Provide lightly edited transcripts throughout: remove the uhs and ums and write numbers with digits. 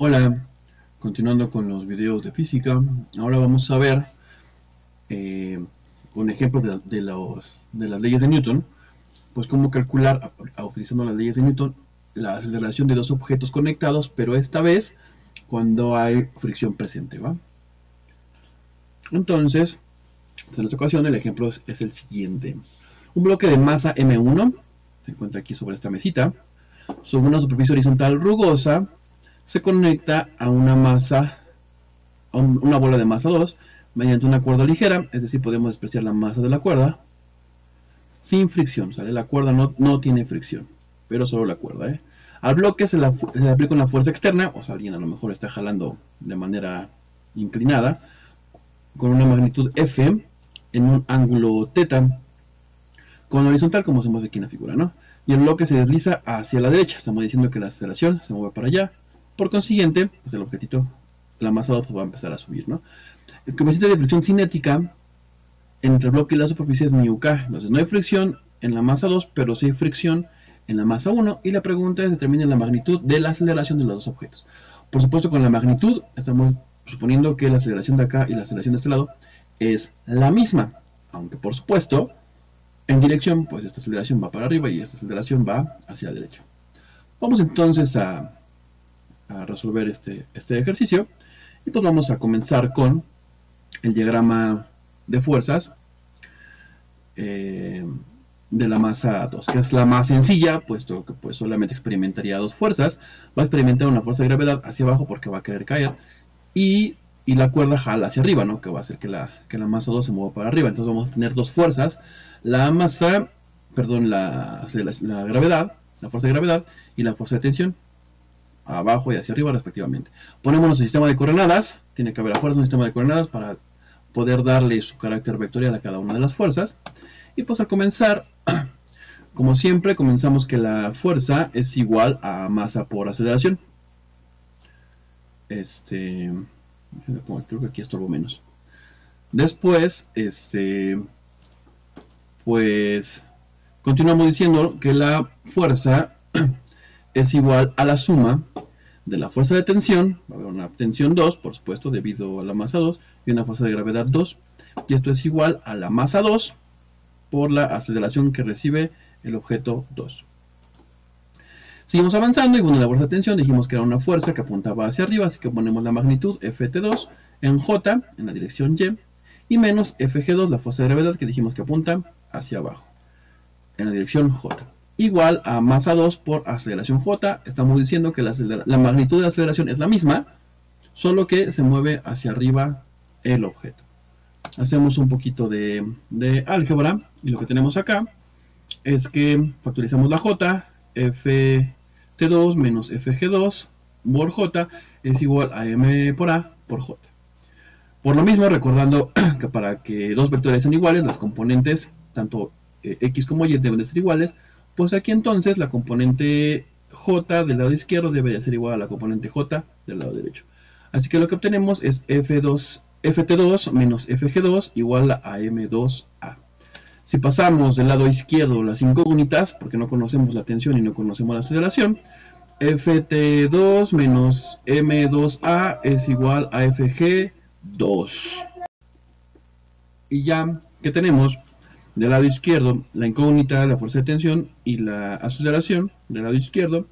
Hola, continuando con los videos de física, ahora vamos a ver con ejemplos de las leyes de Newton, pues cómo calcular, utilizando las leyes de Newton, la aceleración de dos objetos conectados, pero esta vez cuando hay fricción presente, ¿va? Entonces, en esta ocasión el ejemplo es el siguiente. Un bloque de masa M1 se encuentra aquí sobre esta mesita, sobre una superficie horizontal rugosa, se conecta a una bola de masa 2 mediante una cuerda ligera, es decir, podemos despreciar la masa de la cuerda sin fricción, ¿sale? La cuerda no tiene fricción, pero solo la cuerda, ¿eh? Al bloque se le aplica una fuerza externa, o sea, alguien a lo mejor está jalando de manera inclinada, con una magnitud F en un ángulo θ, con horizontal, como se muestra aquí en la figura, ¿no? Y el bloque se desliza hacia la derecha, estamos diciendo que la aceleración se mueve para allá. Por consiguiente, pues el objetito, la masa 2, pues va a empezar a subir, ¿no? El coeficiente de fricción cinética entre el bloque y la superficie es μk. Entonces no hay fricción en la masa 2, pero sí hay fricción en la masa 1. Y la pregunta es, determina la magnitud de la aceleración de los dos objetos. Por supuesto, con la magnitud estamos suponiendo que la aceleración de acá y la aceleración de este lado es la misma. Aunque por supuesto, en dirección, pues esta aceleración va para arriba y esta aceleración va hacia la derecha. Vamos entonces a resolver este ejercicio, y pues vamos a comenzar con el diagrama de fuerzas de la masa 2, que es la más sencilla, puesto que pues solamente experimentaría dos fuerzas. Va a experimentar una fuerza de gravedad hacia abajo porque va a querer caer, y la cuerda jala hacia arriba, ¿no? Que va a hacer que la masa 2 se mueva para arriba. Entonces vamos a tener dos fuerzas, la gravedad, la fuerza de gravedad y la fuerza de tensión, abajo y hacia arriba respectivamente. Ponemos nuestro sistema de coordenadas, tiene que haber a fuerza un sistema de coordenadas para poder darle su carácter vectorial a cada una de las fuerzas. Y pues al comenzar, como siempre, comenzamos que la fuerza es igual a masa por aceleración. Creo que aquí estorbo menos. Después, pues continuamos diciendo que la fuerza es igual a la suma de la fuerza de tensión. Va a haber una tensión 2, por supuesto, debido a la masa 2, y una fuerza de gravedad 2. Y esto es igual a la masa 2 por la aceleración que recibe el objeto 2. Seguimos avanzando, y bueno, la fuerza de tensión dijimos que era una fuerza que apuntaba hacia arriba, así que ponemos la magnitud Ft2 en J, en la dirección Y, y menos Fg2, la fuerza de gravedad que dijimos que apunta hacia abajo, en la dirección J. Igual a masa 2 por aceleración J. Estamos diciendo que la magnitud de la aceleración es la misma, solo que se mueve hacia arriba el objeto. Hacemos un poquito de álgebra, y lo que tenemos acá es que factorizamos la J, Ft2 menos Fg2 por J es igual a M por A por J. Por lo mismo, recordando que para que dos vectores sean iguales, las componentes, tanto X como Y, deben de ser iguales. Pues aquí entonces la componente J del lado izquierdo debería ser igual a la componente J del lado derecho. Así que lo que obtenemos es Ft2 menos Fg2 igual a M2A. Si pasamos del lado izquierdo las incógnitas, porque no conocemos la tensión y no conocemos la aceleración, Ft2 menos M2A es igual a Fg2. Y ya que tenemos del lado izquierdo la incógnita, la fuerza de tensión y la aceleración del lado izquierdo,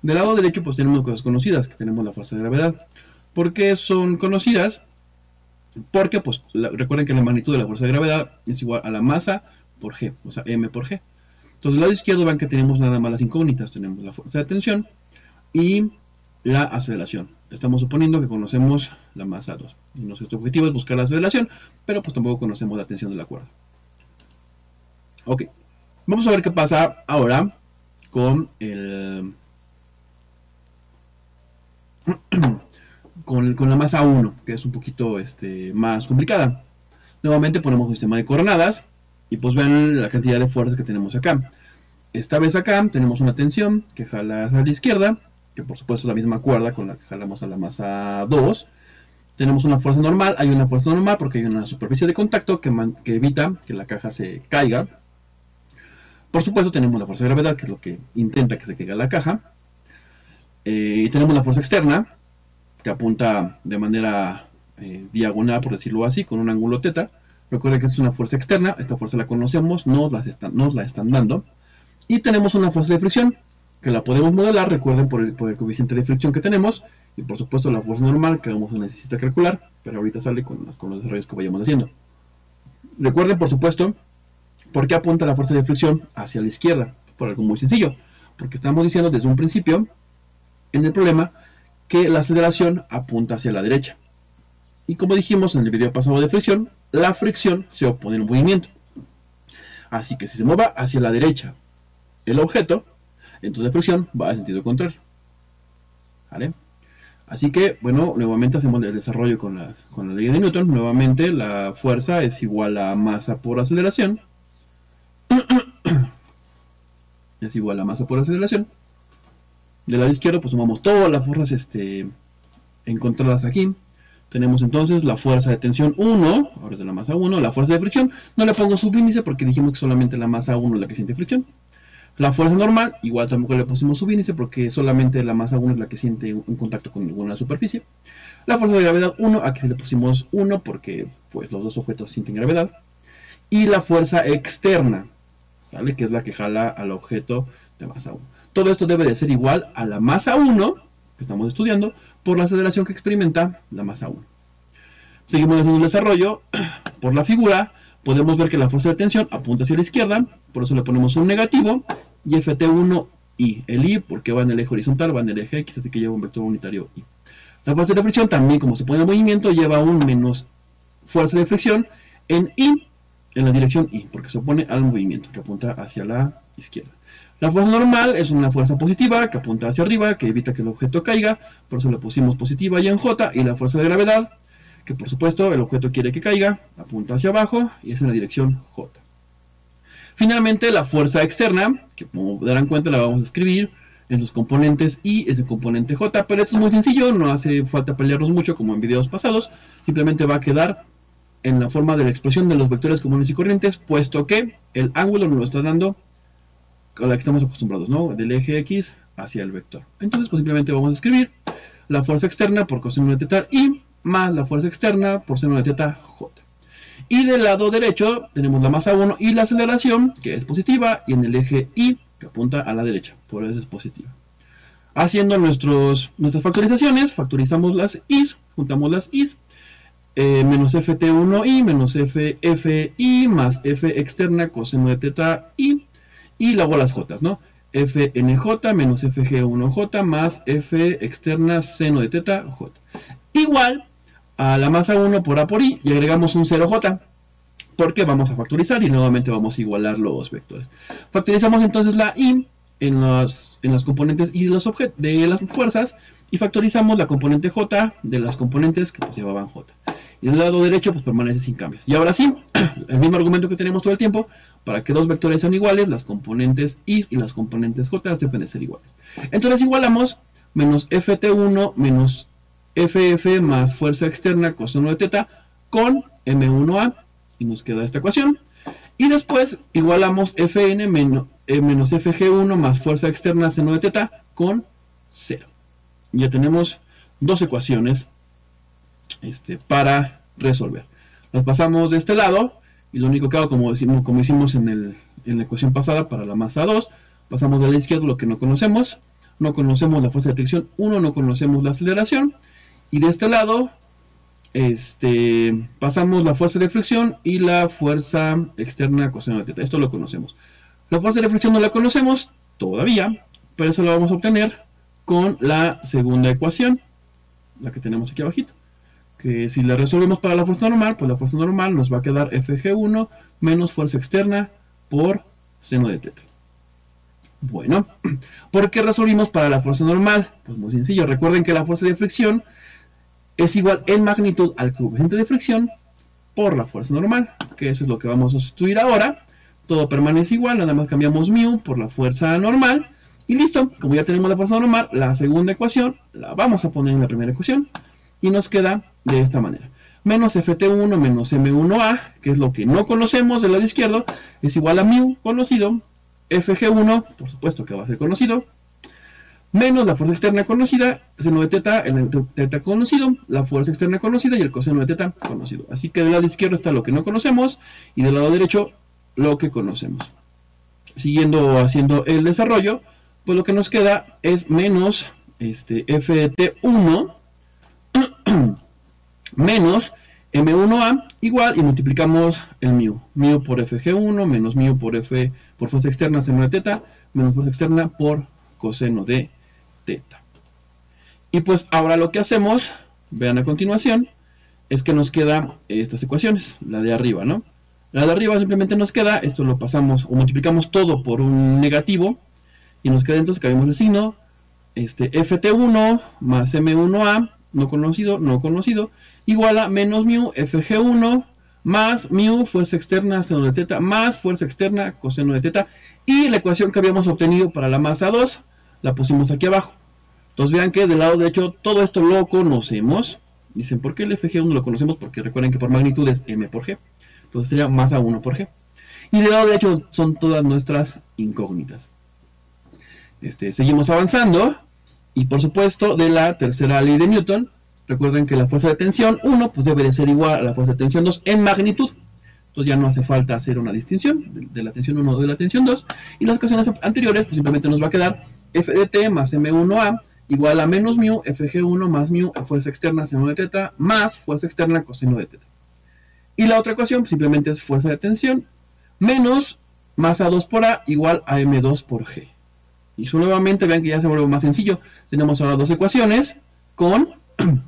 del lado derecho pues tenemos cosas conocidas, que tenemos la fuerza de gravedad. ¿Por qué son conocidas? Porque pues recuerden que la magnitud de la fuerza de gravedad es igual a la masa por G, o sea, M por G. Entonces del lado izquierdo ven que tenemos nada más las incógnitas, tenemos la fuerza de tensión y la aceleración. Estamos suponiendo que conocemos la masa 2. Y nuestro objetivo es buscar la aceleración, pero pues tampoco conocemos la tensión de la cuerda. Ok, vamos a ver qué pasa ahora con con la masa 1, que es un poquito más complicada. Nuevamente ponemos un sistema de coordenadas y pues vean la cantidad de fuerzas que tenemos acá. Esta vez acá tenemos una tensión que jala hacia la izquierda, que por supuesto es la misma cuerda con la que jalamos a la masa 2. Tenemos una fuerza normal, hay una fuerza normal porque hay una superficie de contacto que evita que la caja se caiga. Por supuesto tenemos la fuerza de gravedad, que es lo que intenta que se caiga la caja. Y tenemos la fuerza externa, que apunta de manera diagonal, por decirlo así, con un ángulo θ. Recuerden que es una fuerza externa, esta fuerza la conocemos, nos la están dando. Y tenemos una fuerza de fricción, que la podemos modelar, recuerden, por el coeficiente de fricción que tenemos. Y por supuesto la fuerza normal, que vamos a necesitar calcular, pero ahorita sale con los desarrollos que vayamos haciendo. Recuerden, por supuesto, ¿por qué apunta la fuerza de fricción hacia la izquierda? Por algo muy sencillo, porque estamos diciendo desde un principio, en el problema, que la aceleración apunta hacia la derecha. Y como dijimos en el video pasado de fricción, la fricción se opone al movimiento. Así que si se mueva hacia la derecha el objeto, entonces la fricción va en sentido contrario. ¿Vale? Así que, bueno, nuevamente hacemos el desarrollo con la ley de Newton. Nuevamente la fuerza es igual a masa por aceleración. Es igual a masa por aceleración. Del lado izquierdo, pues sumamos todas las fuerzas encontradas aquí. Tenemos entonces la fuerza de tensión 1, ahora es de la masa 1, la fuerza de fricción, no le pongo subíndice porque dijimos que solamente la masa 1 es la que siente fricción. La fuerza normal, igual tampoco le pusimos subíndice porque solamente la masa 1 es la que siente un contacto con alguna superficie. La fuerza de gravedad 1, aquí se le pusimos 1 porque pues los dos objetos sienten gravedad. Y la fuerza externa, ¿sale? Que es la que jala al objeto de masa 1. Todo esto debe de ser igual a la masa 1, que estamos estudiando, por la aceleración que experimenta la masa 1. Seguimos haciendo el desarrollo. Por la figura podemos ver que la fuerza de tensión apunta hacia la izquierda, por eso le ponemos un negativo, y Ft1i. El i, porque va en el eje horizontal, va en el eje x, así que lleva un vector unitario i. La fuerza de fricción también, como se pone en movimiento, lleva un menos fuerza de fricción en i, en la dirección i, porque se opone al movimiento, que apunta hacia la izquierda. La fuerza normal es una fuerza positiva que apunta hacia arriba, que evita que el objeto caiga, por eso le pusimos positiva y en J. Y la fuerza de gravedad, que por supuesto el objeto quiere que caiga, apunta hacia abajo y es en la dirección J. Finalmente la fuerza externa, que como darán cuenta la vamos a escribir en sus componentes I, es el componente J, pero esto es muy sencillo, no hace falta pelearnos mucho como en videos pasados, simplemente va a quedar en la forma de la expresión de los vectores comunes y corrientes, puesto que el ángulo nos lo está dando a la que estamos acostumbrados, ¿no? Del eje X hacia el vector. Entonces, pues simplemente vamos a escribir la fuerza externa por coseno de θ I más la fuerza externa por seno de θ J. Y del lado derecho tenemos la masa 1 y la aceleración, que es positiva, y en el eje Y, que apunta a la derecha, por eso es positiva. Haciendo nuestras factorizaciones, factorizamos las I's, juntamos las I's, menos Ft1i menos Ffi más F externa coseno de θ I, y luego las J, ¿no? Fnj menos Fg1j más F externa seno de θ J. Igual a la masa 1 por A por I y agregamos un 0J, porque vamos a factorizar y nuevamente vamos a igualar los vectores. Factorizamos entonces la I en las componentes I de las fuerzas y factorizamos la componente J de las componentes que pues llevaban J. Y del lado derecho pues permanece sin cambios. Y ahora sí, el mismo argumento que tenemos todo el tiempo, para que dos vectores sean iguales, las componentes I y las componentes J deben de ser iguales. Entonces igualamos menos Ft1 menos Ff más fuerza externa coseno de θ con M1A y nos queda esta ecuación. Y después igualamos Fn menos Fg1 más fuerza externa seno de θ con 0. Ya tenemos dos ecuaciones para resolver. Las pasamos de este lado y lo único que hago, como hicimos en la ecuación pasada para la masa 2, pasamos de la izquierda lo que no conocemos. No conocemos la fuerza de tensión 1, no conocemos la aceleración. Y de este lado pasamos la fuerza de fricción y la fuerza externa coseno de θ. Esto lo conocemos. La fuerza de fricción no la conocemos todavía, pero eso lo vamos a obtener con la segunda ecuación, la que tenemos aquí abajito. Que si la resolvemos para la fuerza normal, pues la fuerza normal nos va a quedar Fg1 menos fuerza externa por seno de θ. Bueno, ¿por qué resolvimos para la fuerza normal? Pues muy sencillo, recuerden que la fuerza de fricción es igual en magnitud al coeficiente de fricción por la fuerza normal, que eso es lo que vamos a sustituir ahora. Todo permanece igual, nada más cambiamos μ por la fuerza normal y listo. Como ya tenemos la fuerza normal, la segunda ecuación la vamos a poner en la primera ecuación y nos queda de esta manera. Menos Ft1 menos M1A, que es lo que no conocemos del lado izquierdo, es igual a μ conocido, Fg1, por supuesto que va a ser conocido, menos la fuerza externa conocida, seno de teta, el teta conocido, la fuerza externa conocida y el coseno de teta conocido. Así que del lado izquierdo está lo que no conocemos y del lado derecho lo que conocemos. Siguiendo haciendo el desarrollo, pues lo que nos queda es menos f de t1 menos m1a igual, y multiplicamos el mu. Mu por fg1 menos mu por fuerza externa seno de teta menos fuerza externa por coseno de teta. Y pues ahora lo que hacemos, vean a continuación, es que nos queda estas ecuaciones, la de arriba, ¿no? La de arriba simplemente nos queda, esto lo pasamos o multiplicamos todo por un negativo, y nos queda entonces, cambiamos el signo, ft1 más m1a, no conocido, igual a menos mu fg1 más mu fuerza externa seno de teta más fuerza externa coseno de teta, y la ecuación que habíamos obtenido para la masa 2 la pusimos aquí abajo. Entonces vean que del lado derecho todo esto lo conocemos. Dicen, ¿por qué el fg1 lo conocemos? Porque recuerden que por magnitud es m por g, entonces sería masa 1 por g, y del lado derecho son todas nuestras incógnitas. Seguimos avanzando, y por supuesto de la tercera ley de Newton, recuerden que la fuerza de tensión 1 pues debe de ser igual a la fuerza de tensión 2 en magnitud. Entonces ya no hace falta hacer una distinción de la tensión 1 o de la tensión 2, y las ecuaciones anteriores pues simplemente nos va a quedar f de t más m1a igual a menos mu fg1 más mu fuerza externa seno de teta más fuerza externa coseno de teta. Y la otra ecuación pues simplemente es fuerza de tensión menos masa 2 por a igual a m2 por g. Y nuevamente vean que ya se vuelve más sencillo. Tenemos ahora dos ecuaciones con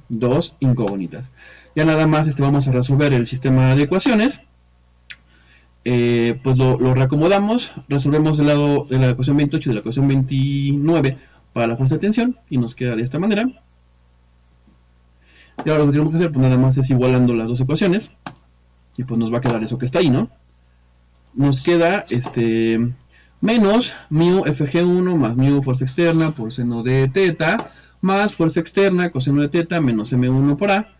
dos incógnitas. Ya nada más vamos a resolver el sistema de ecuaciones. Pues lo reacomodamos. Resolvemos del lado de la ecuación 28 y de la ecuación 29 para la fuerza de tensión. Y nos queda de esta manera. Y ahora lo que tenemos que hacer pues nada más es igualando las dos ecuaciones. Y pues nos va a quedar eso que está ahí, ¿no? Nos queda menos mu fg1 más mu fuerza externa por seno de teta más fuerza externa coseno de teta menos m1 por a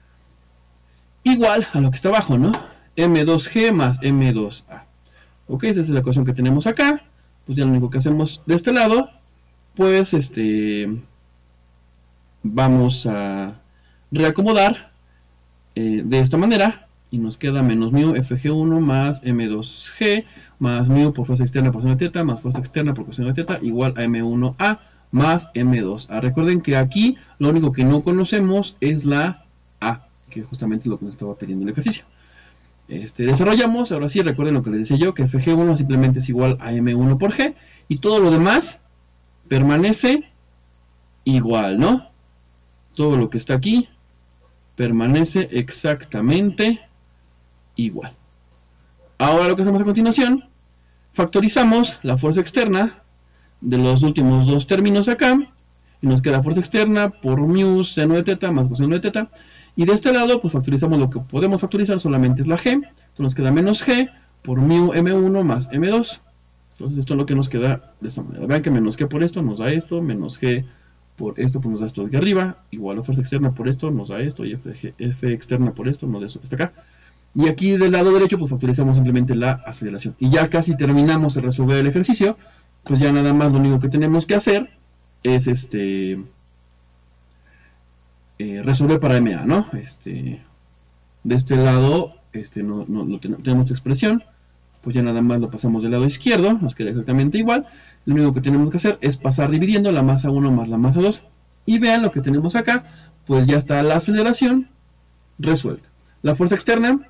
igual a lo que está abajo, ¿no? m2g más m2a. Ok, esa es la ecuación que tenemos acá. Pues ya lo único que hacemos de este lado, pues vamos a reacomodar de esta manera. Y nos queda menos mu fg1 más m2g más mu por fuerza externa por seno de teta más fuerza externa por coseno de teta igual a m1a más m2a. Recuerden que aquí lo único que no conocemos es la a, que justamente es lo que nos estaba pidiendo el ejercicio. Desarrollamos, ahora sí, recuerden lo que les decía yo, que fg1 simplemente es igual a m1 por g, y todo lo demás permanece igual, ¿no? Todo lo que está aquí permanece exactamente igual. Ahora lo que hacemos a continuación, factorizamos la fuerza externa de los últimos dos términos acá, y nos queda fuerza externa por mu seno de teta más coseno de teta, y de este lado pues factorizamos lo que podemos factorizar, solamente es la g, entonces nos queda menos g por mu m1 más m2. Entonces esto es lo que nos queda de esta manera. Vean que menos g por esto nos da esto, menos g por esto pues nos da esto de aquí arriba, igual a fuerza externa por esto nos da esto, y f externa por esto nos da esto que está acá. Y aquí del lado derecho pues factorizamos simplemente la aceleración. Y ya casi terminamos de resolver el ejercicio. Pues ya nada más lo único que tenemos que hacer es resolver para MA, ¿no? De este lado tenemos esta expresión. Pues ya nada más lo pasamos del lado izquierdo, nos queda exactamente igual. Lo único que tenemos que hacer es pasar dividiendo la masa 1 más la masa 2. Y vean lo que tenemos acá, pues ya está la aceleración resuelta. La fuerza externa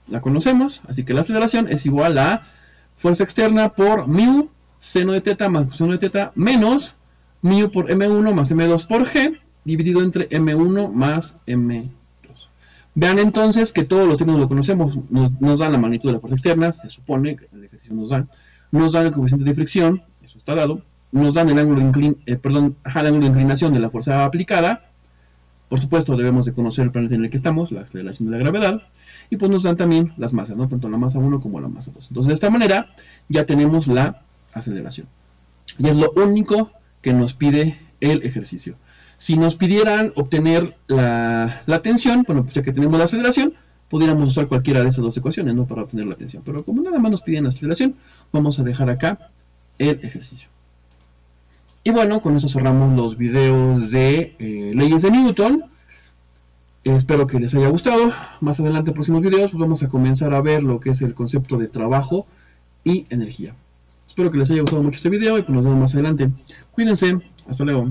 la conocemos, así que la aceleración es igual a fuerza externa por mu seno de teta más coseno de teta menos mu por m1 más m2 por g dividido entre m1 más m2. Vean entonces que todos los términos lo conocemos, nos dan la magnitud de la fuerza externa, se supone que el ejercicio nos dan el coeficiente de fricción, eso está dado, nos dan el ángulo de inclinación de la fuerza aplicada. Por supuesto debemos de conocer el planeta en el que estamos, la aceleración de la gravedad, y pues nos dan también las masas, ¿no? Tanto la masa 1 como la masa 2. Entonces de esta manera ya tenemos la aceleración. Y es lo único que nos pide el ejercicio. Si nos pidieran obtener la tensión, bueno, pues ya que tenemos la aceleración, pudiéramos usar cualquiera de estas dos ecuaciones, ¿no? Para obtener la tensión. Pero como nada más nos piden la aceleración, vamos a dejar acá el ejercicio. Y bueno, con eso cerramos los videos de leyes de Newton. Espero que les haya gustado. Más adelante en próximos videos vamos a comenzar a ver lo que es el concepto de trabajo y energía. Espero que les haya gustado mucho este video y pues nos vemos más adelante. Cuídense. Hasta luego.